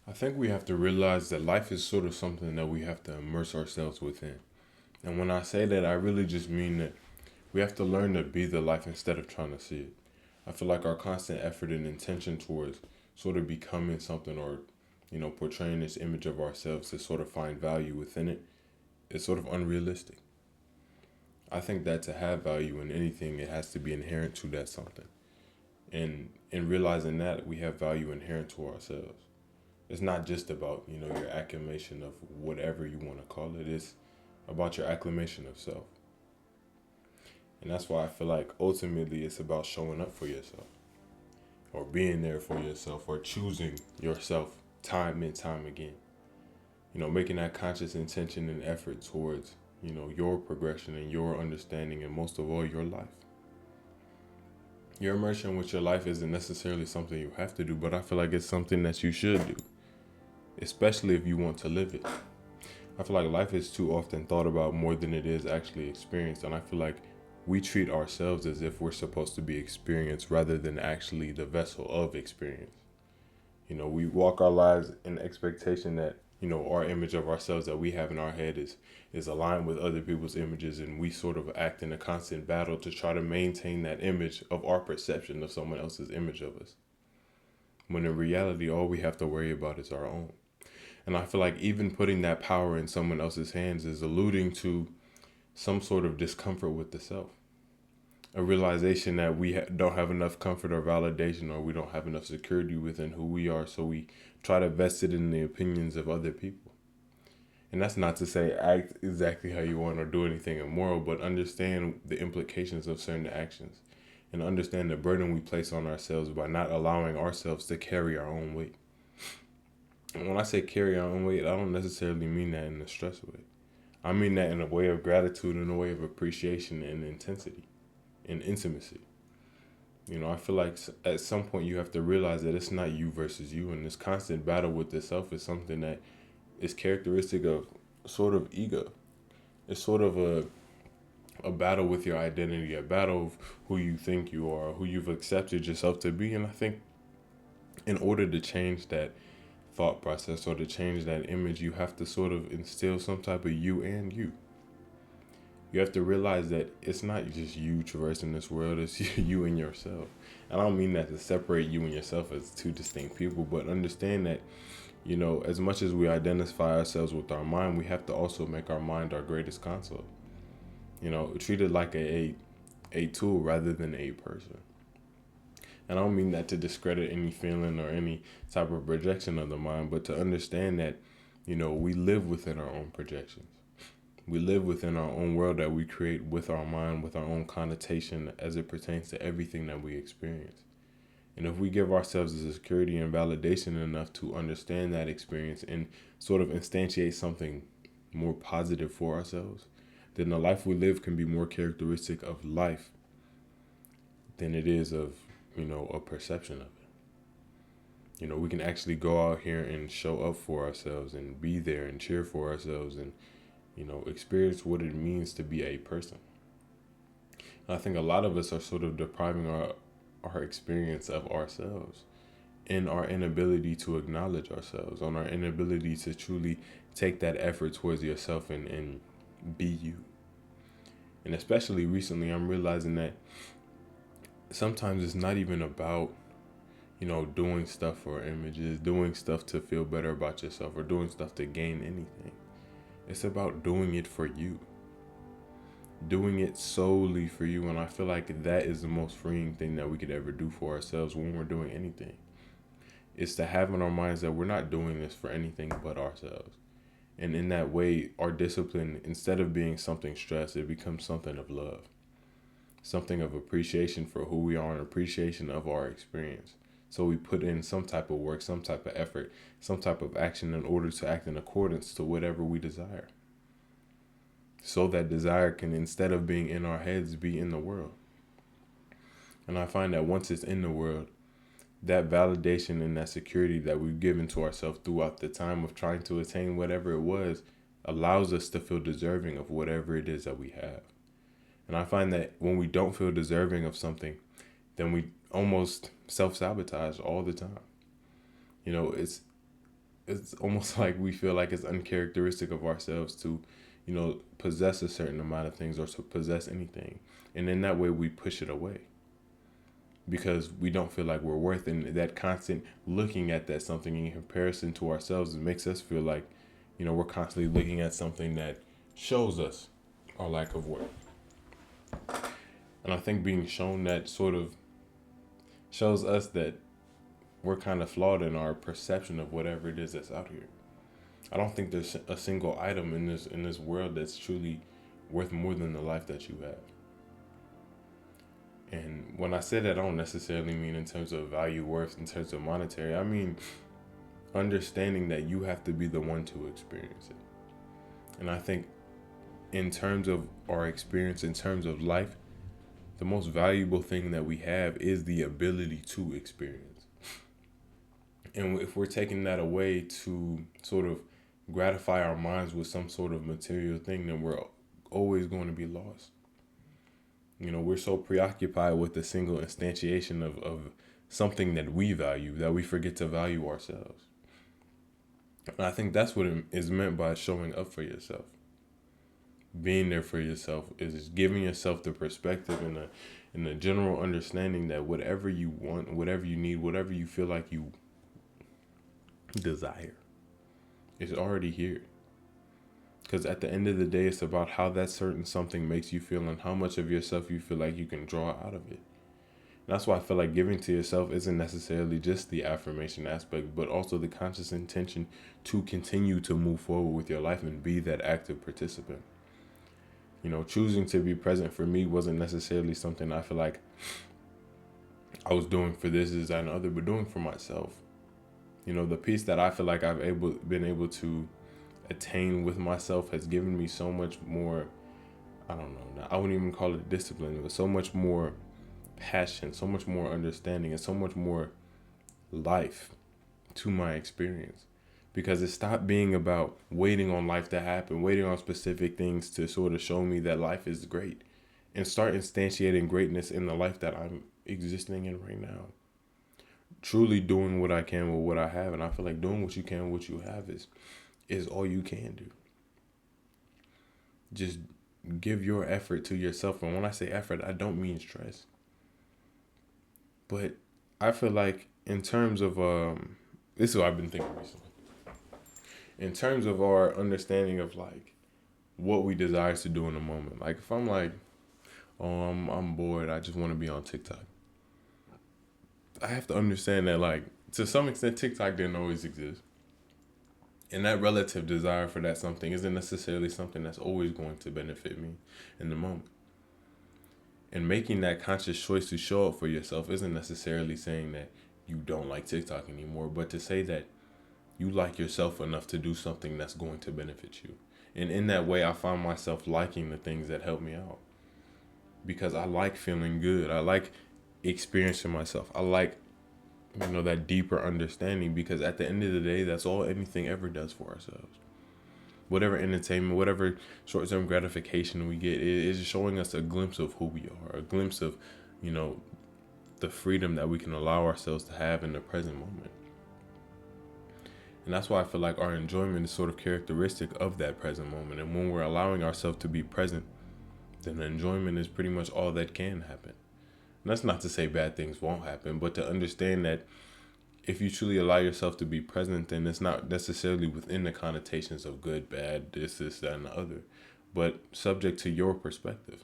I think we have to realize that life is sort of something that we have to immerse ourselves within. And when I say that, I really just mean that we have to learn to be the life instead of trying to see it. I feel like our constant effort and intention towards sort of becoming something or, portraying this image of ourselves to sort of find value within it is sort of unrealistic. I think that to have value in anything, it has to be inherent to that something. And in realizing that, we have value inherent to ourselves. It's not just about, your acclamation of whatever you want to call it. It's about your acclamation of self. And that's why I feel like ultimately it's about showing up for yourself or being there for yourself or choosing yourself time and time again. Making that conscious intention and effort towards, your progression and your understanding and most of all your life. Your immersion with your life isn't necessarily something you have to do, but I feel like it's something that you should do, especially if you want to live it. I feel like life is too often thought about more than it is actually experienced, and I feel like we treat ourselves as if we're supposed to be experienced rather than actually the vessel of experience. We walk our lives in expectation that, our image of ourselves that we have in our head is aligned with other people's images, and we sort of act in a constant battle to try to maintain that image of our perception of someone else's image of us. When in reality, all we have to worry about is our own. And I feel like even putting that power in someone else's hands is alluding to some sort of discomfort with the self. A realization that we don't have enough comfort or validation, or we don't have enough security within who we are, so we try to vest it in the opinions of other people. And that's not to say act exactly how you want or do anything immoral, but understand the implications of certain actions and understand the burden we place on ourselves by not allowing ourselves to carry our own weight. And when I say carry our own weight, I don't necessarily mean that in a stress way. I mean that in a way of gratitude, in a way of appreciation and intensity and intimacy. I feel like at some point you have to realize that it's not you versus you, and this constant battle with the self is something that is characteristic of sort of ego. It's sort of a battle with your identity, a battle of who you think you are, who you've accepted yourself to be. And I think in order to change that thought process or to change that image, you have to sort of instill some type of you and you. You have to realize that it's not just you traversing this world, it's you and yourself. I don't mean that to separate you and yourself as two distinct people, but understand that, as much as we identify ourselves with our mind, we have to also make our mind our greatest console. Treat it like a tool rather than a person. And I don't mean that to discredit any feeling or any type of projection of the mind, but to understand that, we live within our own projections. We live within our own world that we create with our mind, with our own connotation as it pertains to everything that we experience. And if we give ourselves the security and validation enough to understand that experience and sort of instantiate something more positive for ourselves, then the life we live can be more characteristic of life than it is of, a perception of it. We can actually go out here and show up for ourselves and be there and cheer for ourselves and, experience what it means to be a person. And I think a lot of us are sort of depriving our experience of ourselves in our inability to acknowledge ourselves, on our inability to truly take that effort towards yourself and be you. And especially recently, I'm realizing that sometimes it's not even about, doing stuff for images, doing stuff to feel better about yourself, or doing stuff to gain anything. It's about doing it for you. Doing it solely for you. And I feel like that is the most freeing thing that we could ever do for ourselves when we're doing anything. It's to have in our minds that we're not doing this for anything but ourselves. And in that way, our discipline, instead of being something stress, it becomes something of love. Something of appreciation for who we are and appreciation of our experience. So we put in some type of work, some type of effort, some type of action in order to act in accordance to whatever we desire. So that desire can, instead of being in our heads, be in the world. And I find that once it's in the world, that validation and that security that we've given to ourselves throughout the time of trying to attain whatever it was allows us to feel deserving of whatever it is that we have. And I find that when we don't feel deserving of something, then we almost self-sabotage all the time. It's it's almost like we feel like it's uncharacteristic of ourselves to, possess a certain amount of things or to possess anything. And in that way, we push it away because we don't feel like we're worth it. And that constant looking at that something in comparison to ourselves, it makes us feel like, we're constantly looking at something that shows us our lack of worth. And I think being shown that sort of shows us that we're kind of flawed in our perception of whatever it is that's out here. I don't think there's a single item in this world that's truly worth more than the life that you have. And when I say that, I don't necessarily mean in terms of value, worth, in terms of monetary. I mean understanding that you have to be the one to experience it. And I think in terms of our experience, in terms of life, the most valuable thing that we have is the ability to experience. And if we're taking that away to sort of gratify our minds with some sort of material thing, then we're always going to be lost. We're so preoccupied with the single instantiation of something that we value that we forget to value ourselves. And I think that's what it is meant by showing up for yourself. Being there for yourself is giving yourself the perspective and the general understanding that whatever you want, whatever you need, whatever you feel like you desire, is already here. Because at the end of the day, it's about how that certain something makes you feel and how much of yourself you feel like you can draw out of it. And that's why I feel like giving to yourself isn't necessarily just the affirmation aspect, but also the conscious intention to continue to move forward with your life and be that active participant. Choosing to be present for me wasn't necessarily something I feel like I was doing for this, that, and other, but doing for myself. The peace that I feel like I've been able to attain with myself has given me so much more, I don't know, I wouldn't even call it discipline, but so much more passion, so much more understanding, and so much more life to my experience. Because it stopped being about waiting on life to happen, waiting on specific things to sort of show me that life is great, and start instantiating greatness in the life that I'm existing in right now. Truly doing what I can with what I have. And I feel like doing what you can with what you have is all you can do. Just give your effort to yourself. And when I say effort, I don't mean stress. But I feel like in terms of, this is what I've been thinking recently. In terms of our understanding of like what we desire to do in a moment. Like if I'm like, oh, I'm bored, I just want to be on TikTok. I have to understand that like to some extent TikTok didn't always exist. And that relative desire for that something isn't necessarily something that's always going to benefit me in the moment. And making that conscious choice to show up for yourself isn't necessarily saying that you don't like TikTok anymore, but to say that you like yourself enough to do something that's going to benefit you. And in that way, I find myself liking the things that help me out. Because I like feeling good. I like experiencing myself. I like, that deeper understanding, because at the end of the day, that's all anything ever does for ourselves. Whatever entertainment, whatever short-term gratification we get, it is showing us a glimpse of who we are, a glimpse of, the freedom that we can allow ourselves to have in the present moment. And that's why I feel like our enjoyment is sort of characteristic of that present moment. And when we're allowing ourselves to be present, then enjoyment is pretty much all that can happen. And that's not to say bad things won't happen, but to understand that if you truly allow yourself to be present, then it's not necessarily within the connotations of good, bad, this, that, and the other, but subject to your perspective.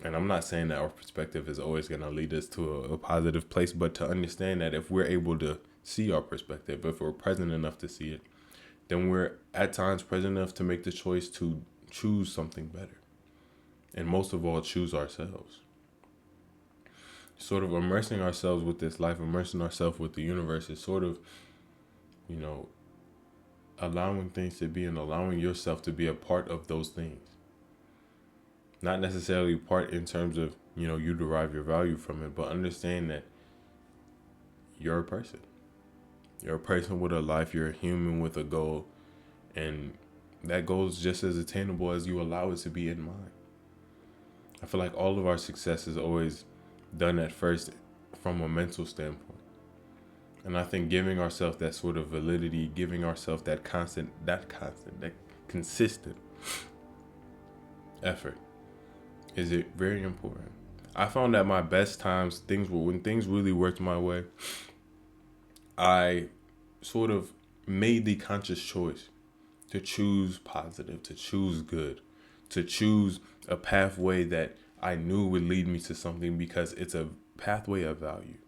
And I'm not saying that our perspective is always going to lead us to a positive place, but to understand that if we're able to see our perspective, if we're present enough to see it, then we're at times present enough to make the choice to choose something better. And most of all, choose ourselves. Sort of immersing ourselves with this life, immersing ourselves with the universe is sort of, allowing things to be and allowing yourself to be a part of those things. Not necessarily part in terms of, you derive your value from it, but understand that you're a person. You're a person with a life. You're a human with a goal. And that goal is just as attainable as you allow it to be in mind. I feel like all of our success is always done at first from a mental standpoint. And I think giving ourselves that sort of validity, giving ourselves that consistent effort is it very important. I found that my best times, when things really worked my way, I sort of made the conscious choice to choose positive, to choose good, to choose a pathway that I knew would lead me to something because it's a pathway of value.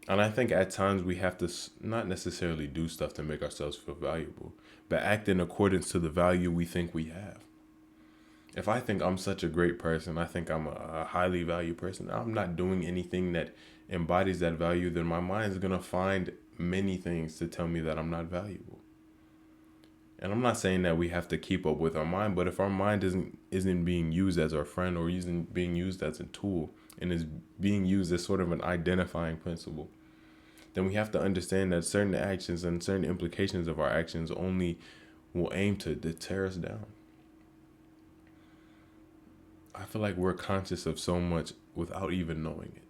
And I think at times we have to not necessarily do stuff to make ourselves feel valuable, but act in accordance to the value we think we have. If I think I'm such a great person, I think I'm a highly valued person, I'm not doing anything that embodies that value, then my mind is going to find many things to tell me that I'm not valuable. And I'm not saying that we have to keep up with our mind, but if our mind isn't being used as our friend or isn't being used as a tool and is being used as sort of an identifying principle, then we have to understand that certain actions and certain implications of our actions only will aim to tear us down. I feel like we're conscious of so much without even knowing it.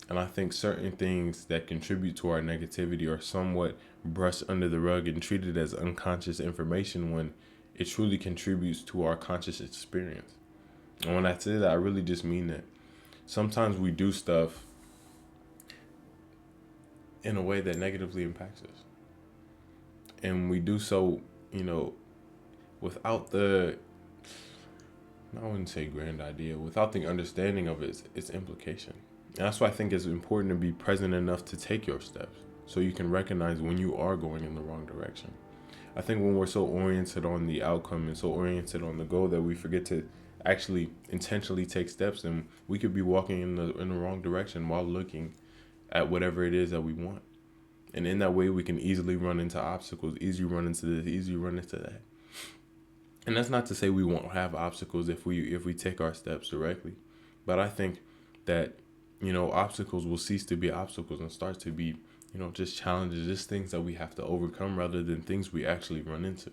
And I think certain things that contribute to our negativity are somewhat brushed under the rug and treated as unconscious information when it truly contributes to our conscious experience. And when I say that, I really just mean that sometimes we do stuff in a way that negatively impacts us. And we do so, without I wouldn't say grand idea, without the understanding of its implication. And that's why I think it's important to be present enough to take your steps so you can recognize when you are going in the wrong direction. I think when we're so oriented on the outcome and so oriented on the goal that we forget to actually intentionally take steps, then we could be walking in the wrong direction while looking at whatever it is that we want. And in that way, we can easily run into obstacles, easily run into this, easily run into that. And that's not to say we won't have obstacles if we take our steps directly. But I think that, obstacles will cease to be obstacles and start to be, just challenges, just things that we have to overcome rather than things we actually run into.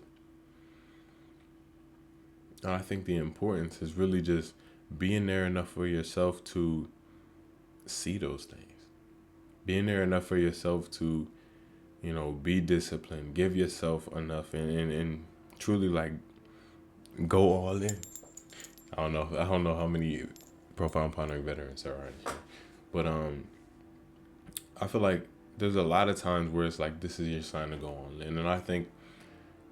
And I think the importance is really just being there enough for yourself to see those things. Being there enough for yourself to, be disciplined, give yourself enough and truly like go all in. I don't know how many profound pondering veterans there are in here. But I feel like there's a lot of times where it's like this is your sign to go all in. And I think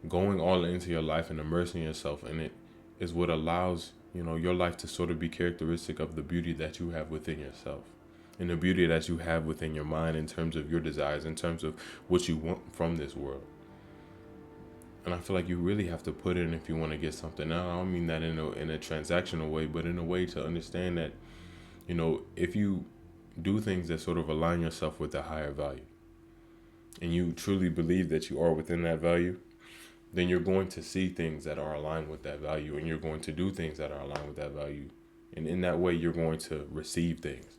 going all into your life and immersing yourself in it is what allows, your life to sort of be characteristic of the beauty that you have within yourself. And the beauty that you have within your mind in terms of your desires, in terms of what you want from this world. And I feel like you really have to put in if you want to get something. Now, I don't mean that in a transactional way, but in a way to understand that, if you do things that sort of align yourself with a higher value, and you truly believe that you are within that value, then you're going to see things that are aligned with that value, and you're going to do things that are aligned with that value. And in that way, you're going to receive things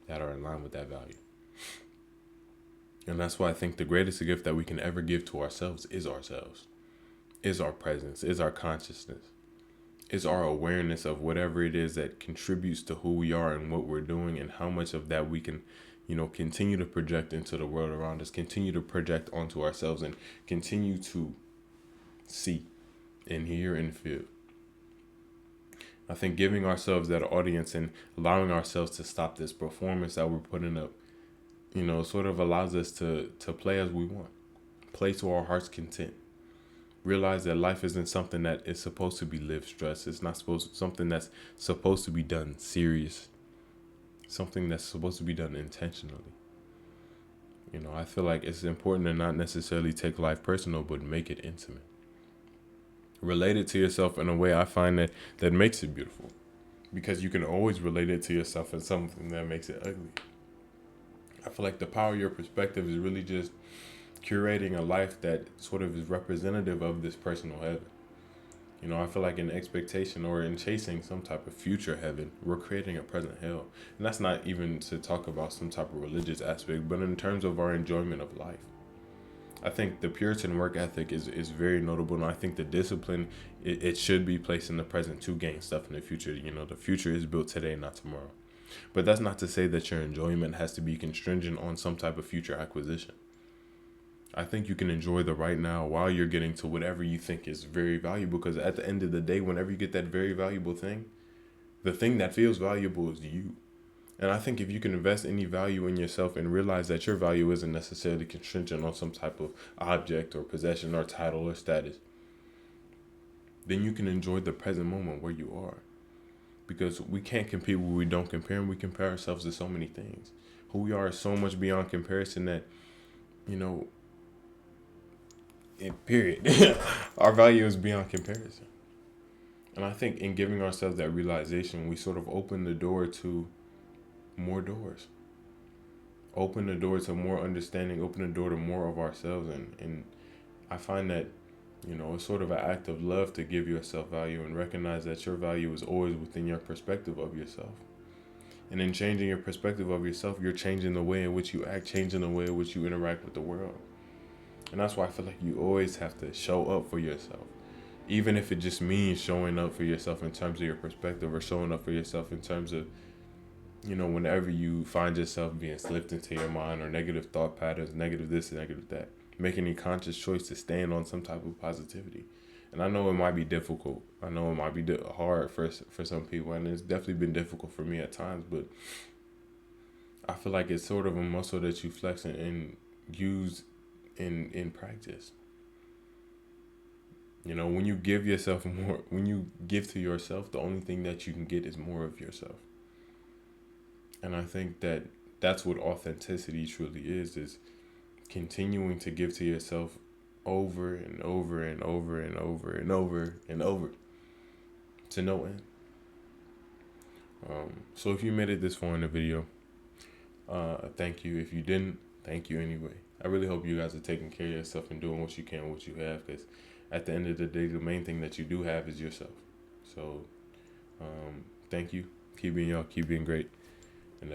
that are in line with that value. And that's why I think the greatest gift that we can ever give to ourselves, is our presence, is our consciousness, is our awareness of whatever it is that contributes to who we are and what we're doing, and how much of that we can, continue to project into the world around us, continue to project onto ourselves, and continue to see and hear and feel. I think giving ourselves that audience and allowing ourselves to stop this performance that we're putting up, sort of allows us to play as we want, play to our heart's content. Realize that life isn't something that is supposed to be lived stressed. It's not something that's supposed to be done serious. Something that's supposed to be done intentionally. I feel like it's important to not necessarily take life personal, but make it intimate. Relate it to yourself in a way I find that makes it beautiful. Because you can always relate it to yourself in something that makes it ugly. I feel like the power of your perspective is really just curating a life that sort of is representative of this personal heaven. I feel like in expectation or in chasing some type of future heaven, we're creating a present hell. And that's not even to talk about some type of religious aspect, but in terms of our enjoyment of life. I think the Puritan work ethic is very notable, and I think the discipline, it should be placed in the present to gain stuff in the future. The future is built today, not tomorrow. But that's not to say that your enjoyment has to be contingent on some type of future acquisition. I think you can enjoy the right now while you're getting to whatever you think is very valuable, because at the end of the day, whenever you get that very valuable thing, the thing that feels valuable is you. And I think if you can invest any value in yourself and realize that your value isn't necessarily contingent on some type of object or possession or title or status, then you can enjoy the present moment where you are. Because we can't compete where we don't compare, and we compare ourselves to so many things. Who we are is so much beyond comparison that, you know, in period, our value is beyond comparison. And I think in giving ourselves that realization, we sort of open the door to more doors. Open the door to more understanding, open the door to more of ourselves. And I find that, it's sort of an act of love to give yourself value and recognize that your value is always within your perspective of yourself. And in changing your perspective of yourself, you're changing the way in which you act, changing the way in which you interact with the world. And that's why I feel like you always have to show up for yourself. Even if it just means showing up for yourself in terms of your perspective, or showing up for yourself in terms of, whenever you find yourself being slipped into your mind, or negative thought patterns, negative this and negative that, making a conscious choice to stand on some type of positivity. And I know it might be difficult. I know it might be hard for some people, and it's definitely been difficult for me at times. But I feel like it's sort of a muscle that you flex and use in practice. When you give yourself more, when you give to yourself, the only thing that you can get is more of yourself. And I think that that's what authenticity truly is continuing to give to yourself over and over and over and over and over and over to no end. So if you made it this far in the video, thank you. If you didn't, thank you anyway. I really hope you guys are taking care of yourself and doing what you can, what you have, because at the end of the day, the main thing that you do have is yourself. So, thank you. Keep being y'all. Keep being great. And